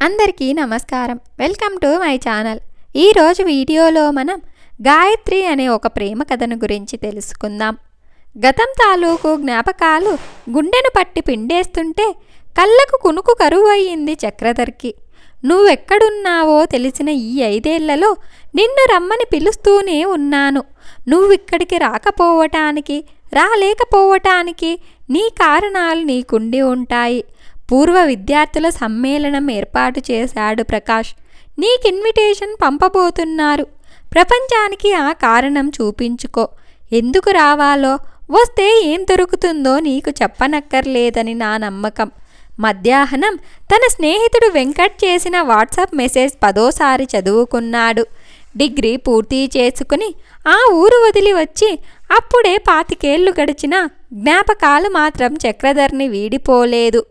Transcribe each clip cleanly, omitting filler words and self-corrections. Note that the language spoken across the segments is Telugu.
అందరికీ నమస్కారం. Welcome to my channel. ఈరోజు వీడియోలో మనం గాయత్రి అనే ఒక ప్రేమ కథను గురించి తెలుసుకుందాం. గతం తాలూకు జ్ఞాపకాలు గుండెను పట్టి పిండేస్తుంటే కళ్ళకు కునుకు కరువయ్యింది చక్రధర్కి. నువ్వెక్కడున్నావో తెలిసిన ఈ 5 ఏళ్లలో నిన్ను రమ్మని పిలుస్తూనే ఉన్నాను. నువ్విక్కడికి రాలేకపోవటానికి నీ కారణాలు నీకుండి ఉంటాయి. పూర్వ విద్యార్థుల సమ్మేళనం ఏర్పాటు చేశాడు ప్రకాష్. నీకు ఇన్విటేషన్ పంపబోతున్నారు. ప్రపంచానికి ఆ కారణం చూపించుకో. ఎందుకు రావాలో, వస్తే ఏం దొరుకుతుందో నీకు చెప్పనక్కర్లేదని నా నమ్మకం. మధ్యాహ్నం తన స్నేహితుడు వెంకట్ చేసిన వాట్సాప్ మెసేజ్ 10వ సారి చదువుకున్నాడు. డిగ్రీ పూర్తి చేసుకుని ఆ ఊరు వదిలి వచ్చి అప్పుడే 25 ఏళ్లు గడిచిన జ్ఞాపకాలు మాత్రం చక్రధర్ని వీడిపోలేదు.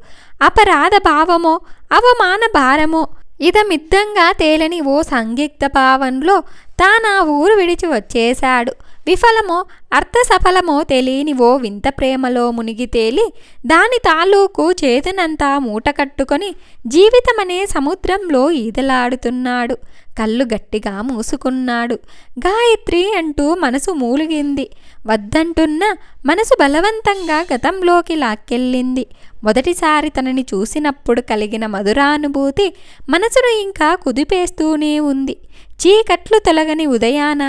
అపరాధ భావమో అవమాన భారమో ఇదమిద్దంగా తేలని ఓ సందిగ్ధ భావంలో తానా ఊరు విడిచి వచ్చేశాడు. విఫలమో అర్థసఫలమో తెలియని ఓ వింత ప్రేమలో మునిగి తేలి దాని తాలూకు చేతనంతా మూటకట్టుకొని జీవితమనే సముద్రంలో ఈదలాడుతున్నాడు. కళ్ళు గట్టిగా మూసుకున్నాడు. గాయత్రి అంటూ మనసు మూలిగింది. వద్దంటున్న మనసు బలవంతంగా గతంలోకి లాక్కెళ్ళింది. మొదటిసారి తనని చూసినప్పుడు కలిగిన మధురానుభూతి మనసును ఇంకా కుదిపేస్తూనే ఉంది. చీకట్లు తొలగని ఉదయాన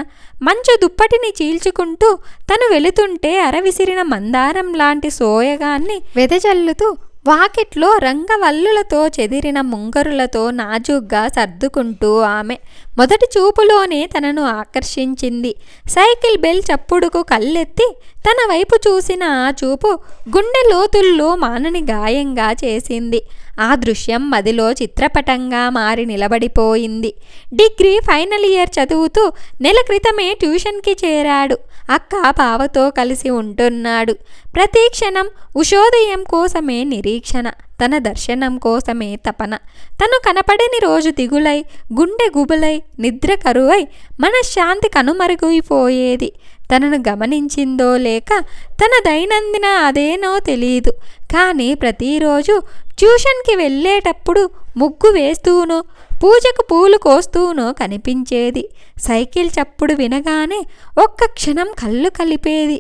మంచు దుప్పటిని చీల్చుకుంటూ తను వెళుతుంటే అరవిసిరిన మందారం లాంటి సోయగాన్ని వెదజల్లుతూ వాకిట్లో రంగవల్లులతో చెదిరిన ముంగరులతో నాజూగ్గా సర్దుకుంటూ ఆమె మొదటి చూపులోనే తనను ఆకర్షించింది. సైకిల్ బెల్ చప్పుడుకు కళ్ళెత్తి తన వైపు చూసిన ఆ చూపు గుండె లోతుల్లో మానని గాయంగా చేసింది. ఆ దృశ్యం మదిలో చిత్రపటంగా మారి నిలబడిపోయింది. డిగ్రీ ఫైనల్ ఇయర్ చదువుతూ నెల క్రితమే ట్యూషన్కి చేరాడు. అక్క బావతో కలిసి ఉంటున్నాడు. ప్రతి క్షణం ఉషోదయం కోసమే నిరీక్షణ, తన దర్శనం కోసమే తపన. తను కనపడని రోజు దిగులై, గుండె గుబులై, నిద్ర కరువై, మనశ్శాంతి కనుమరుగైపోయేది. తనను గమనించిందో లేక తన దైనందిన అదేనో తెలీదు. కానీ ప్రతిరోజు ట్యూషన్కి వెళ్ళేటప్పుడు ముగ్గు వేస్తూనో పూజకు పూలు కోస్తూనో కనిపించేది. సైకిల్ చప్పుడు వినగానే ఒక్క క్షణం కళ్ళు కలిపేది.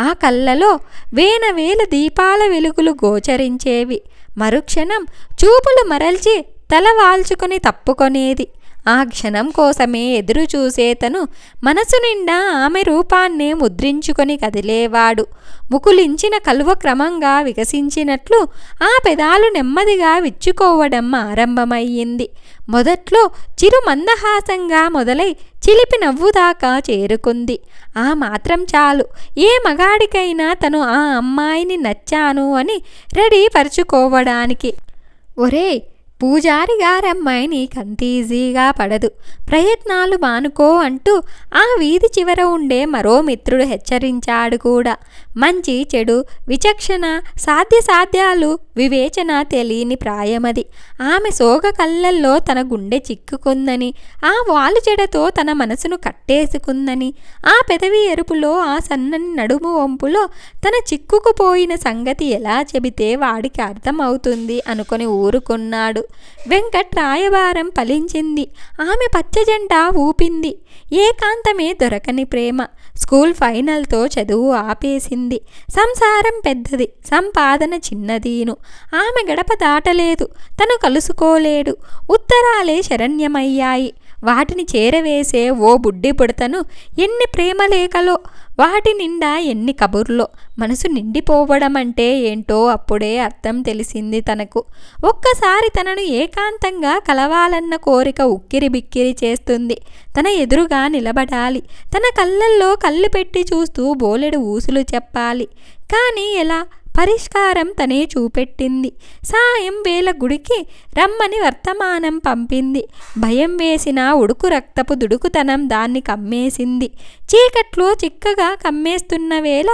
ఆ కళ్ళలో వేల దీపాల వెలుగులు గోచరించేవి. మరుక్షణం చూపులు మరల్చి తల వాల్చుకొని తప్పుకొనేది. ఆ క్షణం కోసమే ఎదురు చూసే తను మనసు నిండా ఆమె రూపాన్నే ముద్రించుకొని కదిలేవాడు. ముకులించిన కలువ క్రమంగా వికసించినట్లు ఆ పెదాలు నెమ్మదిగా విచ్చుకోవడం ఆరంభమయ్యింది. మొదట్లో చిరు మందహాసంగా మొదలై చిలిపి నవ్వుదాకా చేరుకుంది. ఆ మాత్రం చాలు ఏ మగాడికైనా తను ఆ అమ్మాయిని నచ్చాను అని రెడీ పరుచుకోవడానికి. ఒరే పూజారి గారమ్మాయి నీకంత ఈజీగా పడదు, ప్రయత్నాలు మానుకో అంటూ ఆ వీధి చివర ఉండే మరో మిత్రుడు హెచ్చరించాడు కూడా. మంచి చెడు విచక్షణ సాధ్యాలు వివేచన తెలియని ప్రాయమది. ఆమె సోగ కళ్ళల్లో తన గుండె చిక్కుకుందని, ఆ వాలు చెడతో తన మనసును కట్టేసుకుందని, ఆ పెదవి ఎరుపులో ఆ సన్నని నడుము వంపులో తన చిక్కుకుపోయిన సంగతి ఎలా చెబితే వాడికి అర్థమవుతుంది అనుకొని ఊరుకున్నాడు. వెంకట్ రాయబారం ఫలించింది. ఆమె పచ్చజంట ఊపింది. ఏకాంతమే దొరకని ప్రేమ. స్కూల్ ఫైనల్తో చదువు ఆపేసింది. సంసారం పెద్దది, సంపాదన చిన్నదీను. ఆమె గడప దాటలేదు, తను కలుసుకోలేడు. ఉత్తరాలే శరణ్యమయ్యాయి. వాటిని చేరవేసే ఓ బుడ్డి బుడతను ఎన్ని ప్రేమలేఖలో, వాటి నిండా ఎన్ని కబుర్లో. మనసు నిండిపోవడం అంటే ఏంటో అప్పుడే అర్థం తెలిసింది తనకు. ఒక్కసారి తనను ఏకాంతంగా కలవాలన్న కోరిక ఉక్కిరి బిక్కిరి చేస్తుంది. తన ఎదురుగా నిలబడాలి, తన కళ్ళల్లో కళ్ళు పెట్టి చూస్తూ బోలెడు ఊసులు చెప్పాలి. కానీ ఎలా? పరిష్కారం తనే చూపెట్టింది. సాయం వేళ గుడికి రమ్మని వర్తమానం పంపింది. భయం వేసిన ఉడుకు రక్తపు దుడుకుతనం దాన్ని కమ్మేసింది. చీకట్లో చిక్కగా కమ్మేస్తున్న వేళ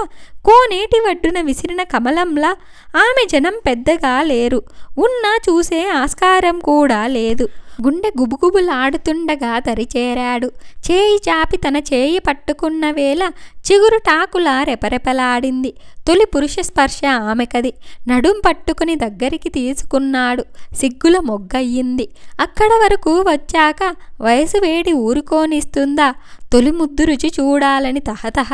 కోనేటి వడ్డున విసిరిన కమలంలా ఆమె జనం పెద్దగా లేరు. ఉన్నా చూసే ఆస్కారం కూడా లేదు. గుండె గుబుగుబులాడుతుండగా దరిచేరాడు. చేయి చాపి తన చేయి పట్టుకున్న వేళ చిగురుటాకులా రెపరెపలాడింది. తొలి పురుష స్పర్శ ఆమెకది. నడుం పట్టుకుని దగ్గరికి తీసుకున్నాడు. సిగ్గుల మొగ్గయ్యింది. అక్కడ వరకు వచ్చాక వయసు వేడి ఊరుకోనిస్తుందా? తొలి ముద్దు రుచి చూడాలని తహతహ.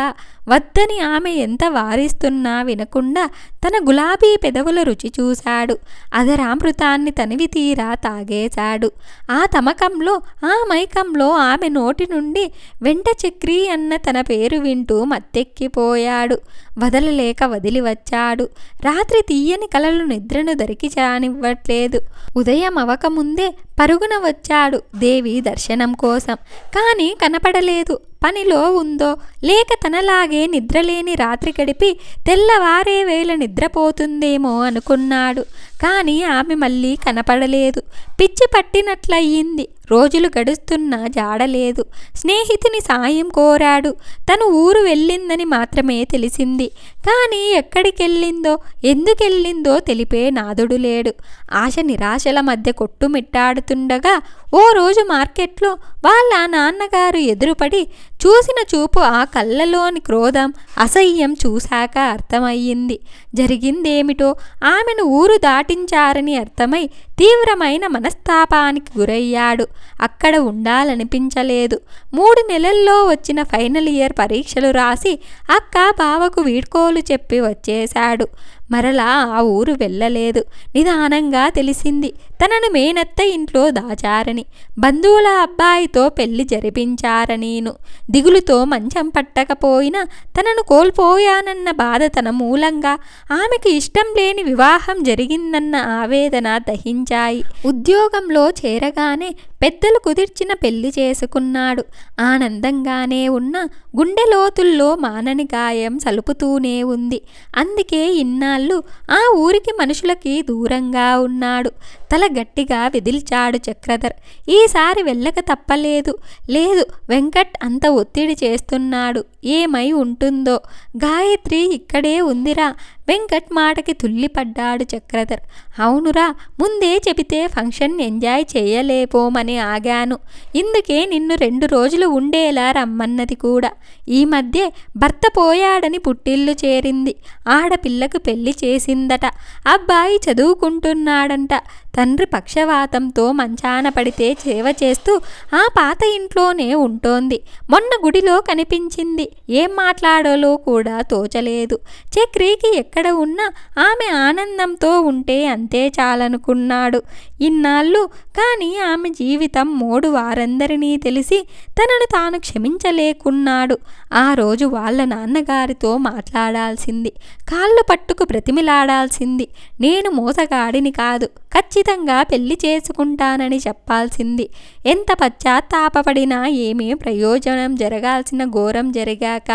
వద్దని ఆమె ఎంత వారిస్తున్నా వినకుండా తన గులాబీ పెదవుల రుచి చూశాడు. అధరామృతాన్ని తనివి తీరా తాగేశాడు. ఆ తమకంలో, ఆ మైకంలో ఆమె నోటి నుండి వెంట చక్రి అన్న తన పేరు వింటూ మత్తెక్కిపోయాడు. వదలలేక వదిలి వచ్చాడు. రాత్రి తీయని కలలు నిద్రను దరికి చానివ్వట్లేదు. ఉదయం అవకముందే పరుగున వచ్చాడు దేవి దర్శనం కోసం. కానీ కనపడలేదు. పనిలో ఉందో లేక తనలాగే నిద్రలేని రాత్రి గడిపి తెల్లవారే వేళ నిద్రపోతుందేమో అనుకున్నాడు. కానీ ఆమె మళ్ళీ కనపడలేదు. పిచ్చి పట్టినట్లయింది. రోజులు గడుస్తున్నా జాడలేదు. స్నేహితుని సాయం కోరాడు. తను ఊరు వెళ్ళిందని మాత్రమే తెలిసింది. కానీ ఎక్కడికెళ్ళిందో ఎందుకెళ్ళిందో తెలిపే నాదుడు లేడు. ఆశ నిరాశల మధ్య కొట్టుమిట్టాడుతుండగా ఓ రోజు మార్కెట్లో వాళ్ళ నాన్నగారు ఎదురుపడి చూసిన చూపు ఆ కళ్ళలోని క్రోధం, అసహ్యం చూశాక అర్థమయ్యింది. జరిగిందేమిటో. ఆమెను ఊరు దాటించారని అర్థమై తీవ్రమైన మనస్తాపానికి గురయ్యాడు. అక్కడ ఉండాలనిపించలేదు. 3 నెలల్లో వచ్చిన ఫైనల్ ఇయర్ పరీక్షలు రాసి అక్క బావకు వీడ్కోలు చెప్పి వచ్చేశాడు. మరలా ఆ ఊరు వెళ్ళలేదు. నిదానంగా తెలిసింది తనను మేనత్త ఇంట్లో దాచారని, బంధువుల అబ్బాయితో పెళ్లి జరిపించారనీను. దిగులుతో మంచం పట్టకపోయినా తనను కోల్పోయానన్న బాధ తన మూలంగా ఆమెకు ఇష్టం లేని వివాహం జరిగిందన్న ఆవేదన దహించాయి. ఉద్యోగంలో చేరగానే పెద్దలు కుదిర్చిన పెళ్లి చేసుకున్నాడు. ఆనందంగానే ఉన్న గుండె లోతుల్లో మానని గాయం సలుపుతూనే ఉంది. అందుకే ఇన్నాళ్ళు ఆ ఊరికి మనుషులకి దూరంగా ఉన్నాడు. తల గట్టిగా విదిల్చాడు చక్రధర్. ఈసారి వెళ్ళక తప్పలేదు. లేదు, వెంకట్ అంత ఒత్తిడి చేస్తున్నాడు. ఏమై ఉంటుందో. గాయత్రి ఇక్కడే ఉందిరా. వెంకట్ మాటకి తుల్లిపడ్డాడు చక్రధర్. అవునురా, ముందే చెబితే ఫంక్షన్ ఎంజాయ్ చేయలేపోమని ఆగాను. ఇందుకే నిన్ను 2 రోజులు ఉండేలా రమ్మన్నది కూడా. ఈ మధ్య భర్త పోయాడని పుట్టిల్లు చేరింది. ఆడపిల్లకు పెళ్లి చేసిందట. అబ్బాయి చదువుకుంటున్నాడంట. తండ్రి పక్షవాతంతో మంచాన పడితే సేవ చేస్తూ ఆ పాత ఇంట్లోనే ఉంటోంది. మొన్న గుడిలో కనిపించింది. ఏం మాట్లాడాలో కూడా తోచలేదు. చక్రికి ఎక్కడ ఉన్నా ఆమె ఆనందంతో ఉంటే అంతే చాలనుకున్నాడు ఇన్నాళ్ళు. కానీ ఆమె జీవితం మోడు వారందరినీ తెలిసి తనను తాను క్షమించలేకున్నాడు. ఆ రోజు వాళ్ళ నాన్నగారితో మాట్లాడాల్సింది. కాళ్ళు పట్టుకు బ్రతిమిలాడాల్సింది. నేను మోసగాడిని కాదు, ఖచ్చితంగా పెళ్లి చేసుకుంటానని చెప్పాల్సింది. ఎంత పశ్చాత్తాపపడినా ఏమీ ప్రయోజనం. జరగాల్సిన ఘోరం జరిగాక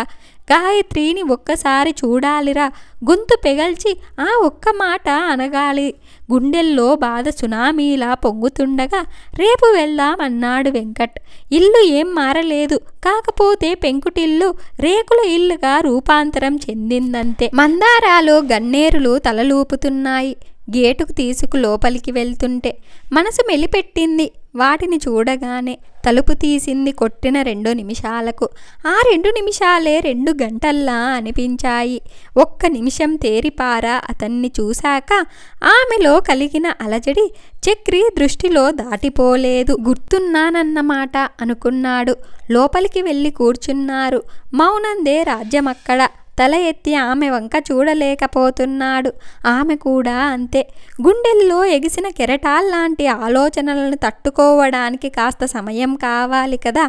గాయత్రిని ఒక్కసారి చూడాలిరా. గొంతు పెగల్చి ఆ ఒక్క మాట అనగాలి. గుండెల్లో బాధ సునామీలా పొంగుతుండగా రేపు వెళ్దామన్నాడు వెంకట్. ఇల్లు ఏం మారలేదు. కాకపోతే పెంకుటిల్లు రేకుల ఇల్లుగా రూపాంతరం చెందిందంతే. మందారాలు గన్నేరులు తలలూపుతున్నాయి. గేటుకు తీసుకు లోపలికి వెళ్తుంటే మనసు మెలిపెట్టింది. వాటిని చూడగానే తలుపు తీసింది కొట్టిన 2 నిమిషాలకు. ఆ 2 నిమిషాలే 2 గంటల్లా అనిపించాయి. ఒక్క నిమిషం తేరిపారా అతన్ని చూశాక ఆమెలో కలిగిన అలజడి చక్రి దృష్టిలో దాటిపోలేదు. గుర్తున్నానన్నమాట అనుకున్నాడు. లోపలికి వెళ్ళి కూర్చున్నారు. మౌనందే రాజ్యమక్కడ. తల ఎత్తి ఆమె వంక చూడలేకపోతున్నాడు. ఆమె కూడా అంతే. గుండెల్లో ఎగిసిన కెరటాల్లాంటి ఆలోచనలను తట్టుకోవడానికి కాస్త సమయం కావాలి కదా.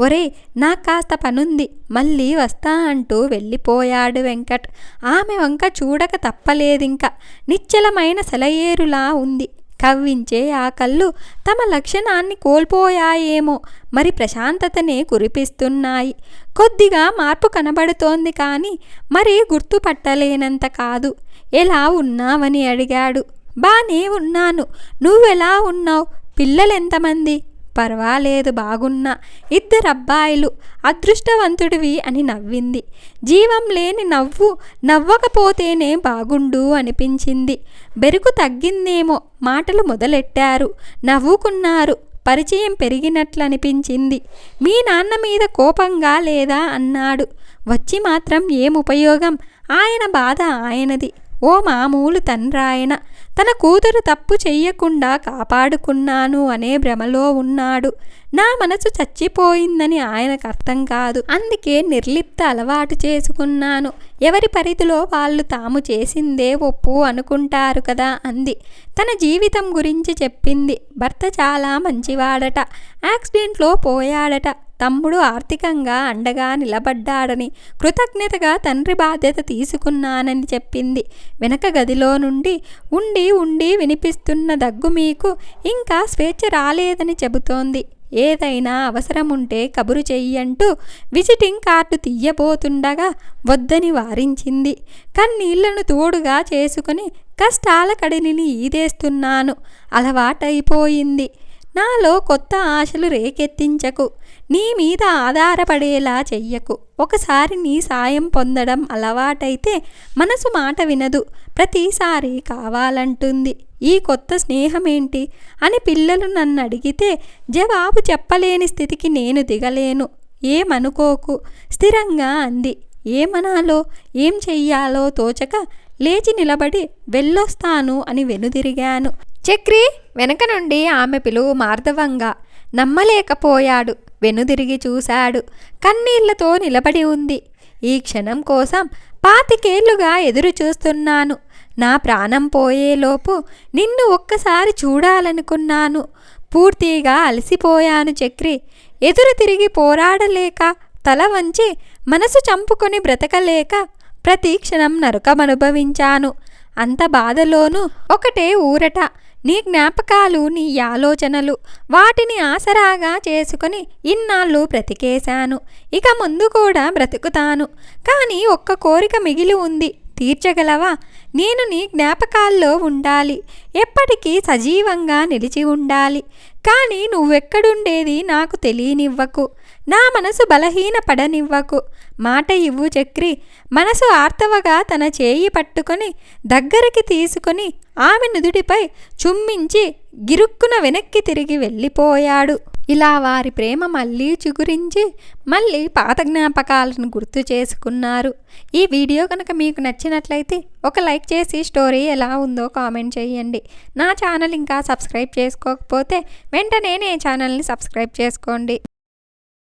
ఒరే, నాకు కాస్త పనుంది, మళ్ళీ వస్తా అంటూ వెళ్ళిపోయాడు వెంకట్. ఆమె వంక చూడక తప్పలేదింక. నిశ్చలమైన సెలయేరులా ఉంది. కవ్వించే ఆ కళ్ళు తమ లక్షణాన్ని కోల్పోయాయేమో, మరి ప్రశాంతతనే కురిపిస్తున్నాయి. కొద్దిగా మార్పు కనబడుతోంది కానీ మరి గుర్తుపట్టలేనంత కాదు. ఎలా ఉన్నావని అడిగాడు. బానే ఉన్నాను. నువ్వెలా ఉన్నావు? పిల్లలెంతమంది? పర్వాలేదు, బాగున్నా. 2 అబ్బాయిలు. అదృష్టవంతుడివి అని నవ్వింది. జీవం లేని నవ్వు నవ్వకపోతేనే బాగుండు అనిపించింది. బెరుకు తగ్గిందేమో. మాటలు మొదలెట్టారు. నవ్వుకున్నారు. పరిచయం పెరిగినట్లనిపించింది. మీ నాన్న మీద కోపంగా లేదా అన్నాడు. వచ్చి మాత్రం ఏం ఉపయోగం? ఆయన బాధ ఆయనది. ఓ మామూలు తండ్రాయన తన కూతురు తప్పు చెయ్యకుండా కాపాడుకున్నాను అనే భ్రమలో ఉన్నాడు. నా మనసు చచ్చిపోయిందని ఆయనకు అర్థం కాదు. అందుకే నిర్లిప్త అలవాటు చేసుకున్నాను. ఎవరి పరిధిలో వాళ్ళు తాము చేసిందే ఒప్పు అనుకుంటారు కదా అంది. తన జీవితం గురించి చెప్పింది. భర్త చాలా మంచివాడట, యాక్సిడెంట్లో పోయాడట. తమ్ముడు ఆర్థికంగా అండగా నిలబడ్డాడని, కృతజ్ఞతగా తండ్రి బాధ్యత తీసుకున్నానని చెప్పింది. వెనక గదిలో నుండి ఉండి వినిపిస్తున్న దగ్గు మీకు ఇంకా స్వేచ్ఛ రాలేదని చెబుతోంది. ఏదైనా అవసరముంటే కబురు చెయ్యంటూ విజిటింగ్ కార్డు తీయబోతుండగా వద్దని వారించింది. కన్నీళ్లను తోడుగా చేసుకుని కష్టాల కడిని ఈదేస్తున్నాను. అలవాటైపోయింది. నాలో కొత్త ఆశలు రేకెత్తించకు. నీ మీద ఆధారపడేలా చెయ్యకు. ఒకసారి నీ సాయం పొందడం అలవాటైతే మనసు మాట వినదు. ప్రతిసారి కావాలంటుంది. ఈ కొత్త స్నేహమేంటి అని పిల్లలు నన్ను అడిగితే జవాబు చెప్పలేని స్థితికి నేను దిగలేను. ఏమనుకోకు స్థిరంగా అంది. ఏమనాలో ఏం చెయ్యాలో తోచక లేచి నిలబడి వెళ్ళొస్తాను అని వెనుదిరిగాను. చక్రి వెనక నుండి ఆమె పిలువు మార్దవంగా. నమ్మలేకపోయాడు. వెనుదిరిగి చూశాడు. కన్నీళ్లతో నిలబడి ఉంది. ఈ క్షణం కోసం 25 ఏళ్లుగా ఎదురు చూస్తున్నాను. నా ప్రాణం పోయేలోపు నిన్ను ఒక్కసారి చూడాలనుకున్నాను. పూర్తిగా అలసిపోయాను చక్రి. ఎదురు తిరిగి పోరాడలేక, తల వంచి మనసు చంపుకొని బ్రతకలేక ప్రతి క్షణం నరకమనుభవించాను. అంత బాధలోనూ ఒకటే ఊరట. నీ జ్ఞాపకాలు, నీ ఆలోచనలు, వాటిని ఆసరాగా చేసుకుని ఇన్నాళ్ళు బ్రతికేశాను. ఇక ముందు కూడా బ్రతుకుతాను. కానీ ఒక్క కోరిక మిగిలి ఉంది. తీర్చగలవా? నేను నీ జ్ఞాపకాల్లో ఉండాలి. ఎప్పటికీ సజీవంగా నిలిచి ఉండాలి. కానీ నువ్వెక్కడుండేది నాకు తెలియనివ్వకు. నా మనసు బలహీన పడనివ్వకు. మాట ఇవ్వు చక్రి. మనసు ఆర్తవగా తన చేయి పట్టుకొని దగ్గరికి తీసుకొని ఆమె నుదుటిపై చుమ్మించి గిరుక్కున వెనక్కి తిరిగి వెళ్ళిపోయాడు. ఇలా వారి ప్రేమ మళ్ళీ చిగురించి మళ్ళీ పాత జ్ఞాపకాలను గుర్తు చేసుకున్నారు. ఈ వీడియో కనుక మీకు నచ్చినట్లయితే ఒక లైక్ చేసి స్టోరీ ఎలా ఉందో కామెంట్ చేయండి. నా ఛానల్ ఇంకా సబ్స్క్రైబ్ చేసుకోకపోతే వెంటనే ఛానల్ని సబ్స్క్రైబ్ చేసుకోండి.